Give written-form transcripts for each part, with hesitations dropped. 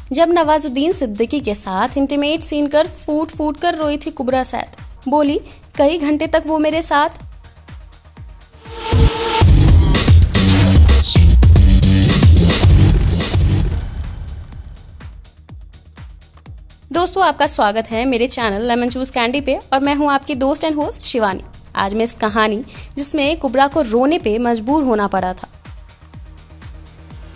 जब नवाजुद्दीन सिद्दीकी के साथ इंटीमेट सीन कर फूट फूट कर रोई थी कुबरा सैद। बोली कई घंटे तक वो मेरे साथ। दोस्तों, आपका स्वागत है मेरे चैनल लेमन जूस कैंडी पे और मैं हूं आपकी दोस्त एंड होस्ट शिवानी। आज मैं इस कहानी जिसमें कुबरा को रोने पे मजबूर होना पड़ा था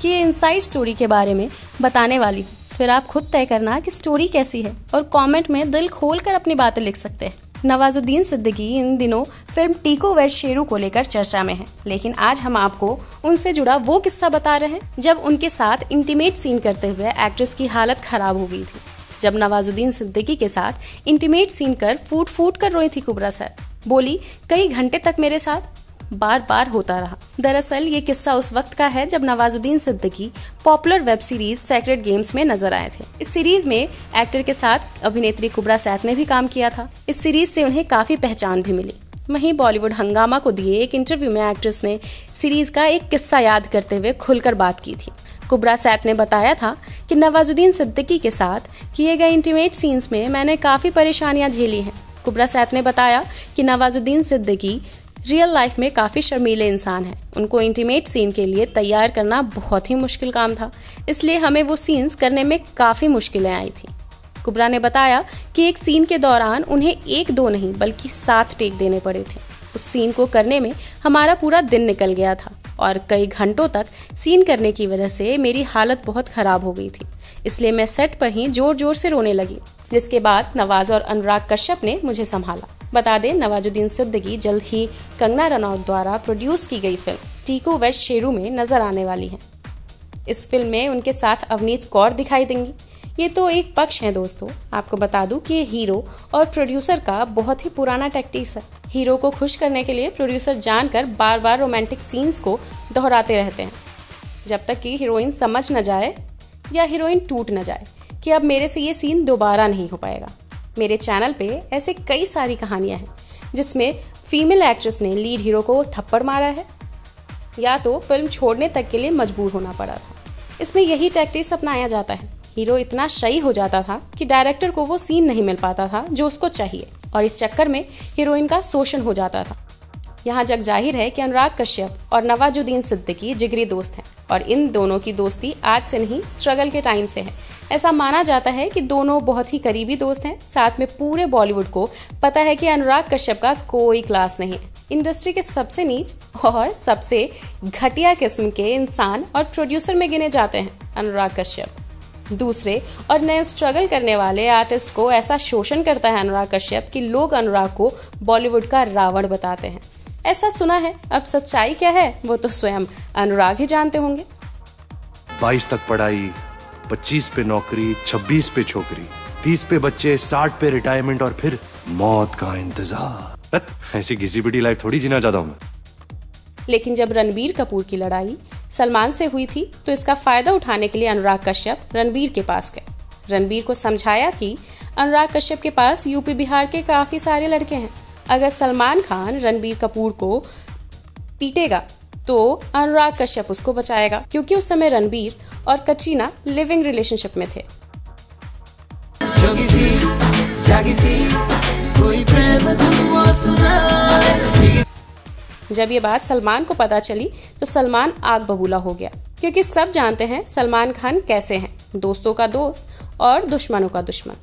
कि ये इनसाइड स्टोरी के बारे में बताने वाली हूँ। फिर आप खुद तय करना कि स्टोरी कैसी है और कमेंट में दिल खोलकर अपनी बातें लिख सकते हैं। नवाजुद्दीन सिद्दीकी इन दिनों फिल्म टीको वर्सेस शेरू को लेकर चर्चा में है, लेकिन आज हम आपको उनसे जुड़ा वो किस्सा बता रहे हैं जब उनके साथ इंटीमेट सीन करते हुए एक्ट्रेस की हालत खराब हो गई थी। जब नवाजुद्दीन सिद्दीकी के साथ इंटीमेट सीन कर फूट फूट कर रोई थी कुबरा सैद। बोली कई घंटे तक मेरे साथ, बार बार होता रहा। दरअसल ये किस्सा उस वक्त का है जब Nawazuddin Siddiqui popular web series Sacred Games में नजर आए थे। इस सीरीज में एक्टर के साथ अभिनेत्री कुबरा सैद ने भी काम किया था। इस सीरीज से उन्हें काफी पहचान भी मिली। वहीं बॉलीवुड हंगामा को दिए एक इंटरव्यू में एक्ट्रेस ने सीरीज का एक किस्सा याद करते हुए खुलकर बात की थी। कुबरा सैद ने बताया था कि नवाजुद्दीन सिद्दीकी के साथ किए गए इंटीमेट सीन्स में मैंने काफी परेशानियां झेली हैं। कुबरा सैद ने बताया कि नवाजुद्दीन सिद्दीकी रियल लाइफ में काफी शर्मीले इंसान हैं। उनको इंटीमेट सीन के लिए तैयार करना बहुत ही मुश्किल काम था, इसलिए हमें वो सीन्स करने में काफी मुश्किलें आई थी। कुबरा ने बताया कि एक सीन के दौरान उन्हें 1-2 नहीं बल्कि 7 टेक देने पड़े थे। उस सीन को करने में हमारा पूरा दिन निकल गया था और कई घंटों तक सीन करने की वजह से मेरी हालत बहुत खराब हो गई थी, इसलिए मैं सेट पर ही जोर जोर से रोने लगी, जिसके बाद नवाज और अनुराग कश्यप ने मुझे संभाला। बता दें, नवाजुद्दीन सिद्दीकी जल्द ही कंगना रनौत द्वारा प्रोड्यूस की गई फिल्म टीको वर्सेस शेरू में नजर आने वाली हैं। इस फिल्म में उनके साथ अवनीत कौर दिखाई देंगी। ये तो एक पक्ष है दोस्तों। आपको बता दूं कि ये हीरो और प्रोड्यूसर का बहुत ही पुराना टैक्टिक्स है। हीरो को खुश करने के लिए प्रोड्यूसर जानकर बार बार रोमांटिक सीन्स को दोहराते रहते हैं, जब तक कि हीरोइन समझ न जाए या हीरोइन टूट न जाए कि अब मेरे से ये सीन दोबारा नहीं हो पाएगा। मेरे चैनल पे ऐसे कई सारी कहानियां हैं जिसमें फीमेल एक्ट्रेस ने लीड हीरो को थप्पड़ मारा है या तो फिल्म छोड़ने तक के लिए मजबूर होना पड़ा था। इसमें यही टैक्टिक्स अपनाया जाता है। हीरो इतना शाई हो जाता था कि डायरेक्टर को वो सीन नहीं मिल पाता था जो उसको चाहिए और इस चक्कर में हीरोइन का शोषण हो जाता था। यहाँ जग जाहिर है कि अनुराग कश्यप और नवाजुद्दीन सिद्दीकी जिगरी दोस्त हैं और इन दोनों की दोस्ती आज से नहीं, स्ट्रगल के टाइम से है। ऐसा माना जाता है कि दोनों बहुत ही करीबी दोस्त हैं। साथ में पूरे बॉलीवुड को पता है कि अनुराग कश्यप का कोई क्लास नहीं है। इंडस्ट्री के सबसे नीच और सबसे घटिया किस्म के इंसान और प्रोड्यूसर में गिने जाते हैं अनुराग कश्यप। दूसरे और नए स्ट्रगल करने वाले आर्टिस्ट को ऐसा शोषण करता है अनुराग कश्यप कि लोग अनुराग को बॉलीवुड का रावण बताते हैं। ऐसा सुना है। अब सच्चाई क्या है वो तो स्वयं अनुराग ही जानते होंगे। 22 तक पढ़ाई, 25 पे नौकरी, 26 पे छोकरी, 30 पे बच्चे, 60 पे रिटायरमेंट और फिर मौत का इंतजार। ऐसी घिसी पिटी लाइफ थोड़ी जीना चाहता हूँ। लेकिन जब रणबीर कपूर की लड़ाई सलमान से हुई थी तो इसका फायदा उठाने के लिए अनुराग कश्यप रणबीर के पास गए। रणबीर को समझाया कि अनुराग कश्यप के पास यूपी बिहार के काफी सारे लड़के हैं। अगर सलमान खान रणबीर कपूर को पीटेगा तो अनुराग कश्यप उसको बचाएगा, क्योंकि उस समय रणबीर और कटरीना लिविंग रिलेशनशिप में थे। जब ये बात सलमान को पता चली तो सलमान आग बबूला हो गया, क्योंकि सब जानते हैं सलमान खान कैसे हैं, दोस्तों का दोस्त और दुश्मनों का दुश्मन।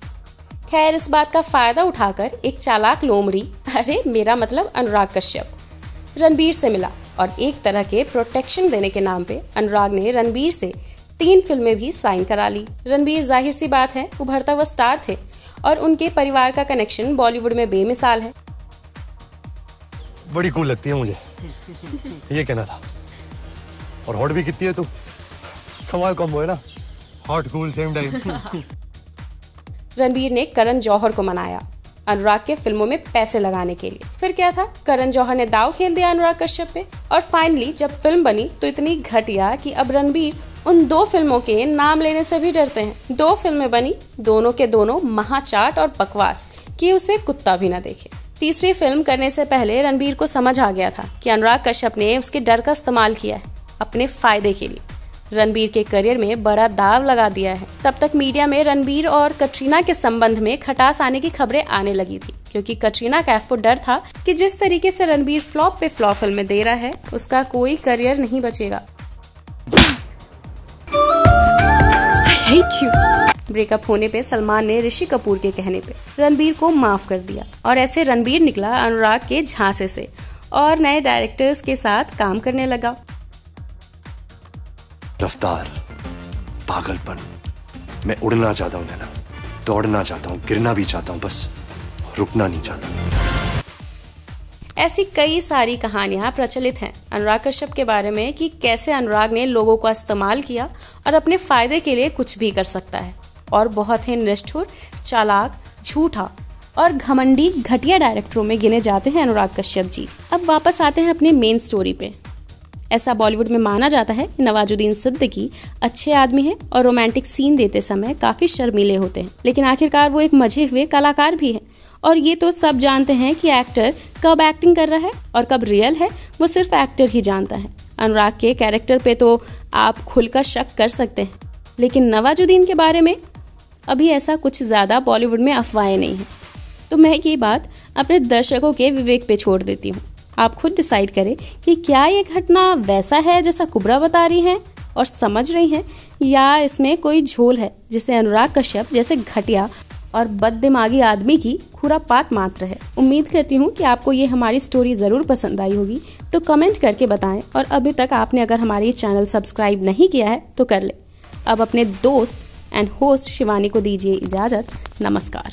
खैर, इस बात का फायदा उठाकर एक चालाक लोमड़ी, अरे मेरा मतलब अनुराग कश्यप, रणबीर से मिला और एक तरह के प्रोटेक्शन देने के नाम पे अनुराग ने रणबीर से 3 फिल्में भी साइन करा ली। रणबीर जाहिर सी बात है उभरता हुआ स्टार थे और उनके परिवार का कनेक्शन बॉलीवुड में बेमिसाल है। बड़ी कूल लगती है मुझे, ये कहना था। और हॉट भी कितनी है तू, कमाल कॉम्बो है ना, hot cool same time. Ranbir ने करण जौहर को मनाया अनुराग के फिल्मों में पैसे लगाने के लिए। फिर क्या था, करण जौहर ने दाव खेल दिया अनुराग कश्यप पे और फाइनली जब फिल्म बनी तो इतनी घटिया कि अब रणबीर उन 2 फिल्मों के नाम लेने से भी डरते हैं। 2 फिल्में बनी, दोनों के दोनों महाचाट और बकवास कि उसे कुत्ता भी न देखे। तीसरी फिल्म करने से पहले रणबीर को समझ आ गया था कि अनुराग कश्यप ने उसके डर का इस्तेमाल किया है अपने फायदे के लिए। रणबीर के करियर में बड़ा दाव लगा दिया है। तब तक मीडिया में रणबीर और कटरीना के संबंध में खटास आने की खबरें आने लगी थी, क्योंकि कटरीना कैफ को डर था कि जिस तरीके से रणबीर फ्लॉप पे फ्लॉप फिल्में दे रहा है, उसका कोई करियर नहीं बचेगा। ब्रेकअप होने पे सलमान ने ऋषि कपूर के कहने पे रणबीर को माफ कर दिया और ऐसे रणबीर निकला अनुराग के झांसे से और नए डायरेक्टर्स के साथ काम करने लगा। रफ्तार, पागलपन, मैं उड़ना चाहता हूँ नैना, दौड़ना चाहता हूँ, गिरना भी चाहता हूँ, बस रुकना नहीं चाहता। ऐसी कई सारी कहानियां प्रचलित हैं अनुराग कश्यप के बारे में कि कैसे अनुराग ने लोगों का इस्तेमाल किया और अपने फायदे के लिए कुछ भी कर सकता है और बहुत ही निष्ठुर, चालाक, झूठा और घमंडी घटिया डायरेक्टरों में गिने जाते हैं अनुराग कश्यप जी। अब वापस आते हैं अपने मेन स्टोरी पे। ऐसा बॉलीवुड में माना जाता है कि नवाजुद्दीन सिद्दीकी अच्छे आदमी हैं और रोमांटिक सीन देते समय काफी शर्मीले होते हैं, लेकिन आखिरकार वो एक मजे हुए कलाकार भी हैं। और ये तो सब जानते हैं कि एक्टर कब एक्टिंग कर रहा है और कब रियल है, वो सिर्फ एक्टर ही जानता है। अनुराग के कैरेक्टर पे तो आप खुलकर शक कर सकते हैं, लेकिन नवाजुद्दीन के बारे में अभी ऐसा कुछ ज्यादा बॉलीवुड में अफवाहें नहीं है। तो मैं ये बात अपने दर्शकों के विवेक पे छोड़ देती हूँ। आप खुद डिसाइड करें कि क्या ये घटना वैसा है जैसा कुब्रा बता रही हैं और समझ रही हैं, या इसमें कोई झोल है जिसे अनुराग कश्यप जैसे घटिया और बददिमागी आदमी की खुरापात मात्र है। उम्मीद करती हूँ कि आपको ये हमारी स्टोरी जरूर पसंद आई होगी, तो कमेंट करके बताएं और अभी तक आपने अगर हमारी चैनल सब्सक्राइब नहीं किया है तो कर ले। अब अपने दोस्त एंड होस्ट शिवानी को दीजिए इजाजत। नमस्कार।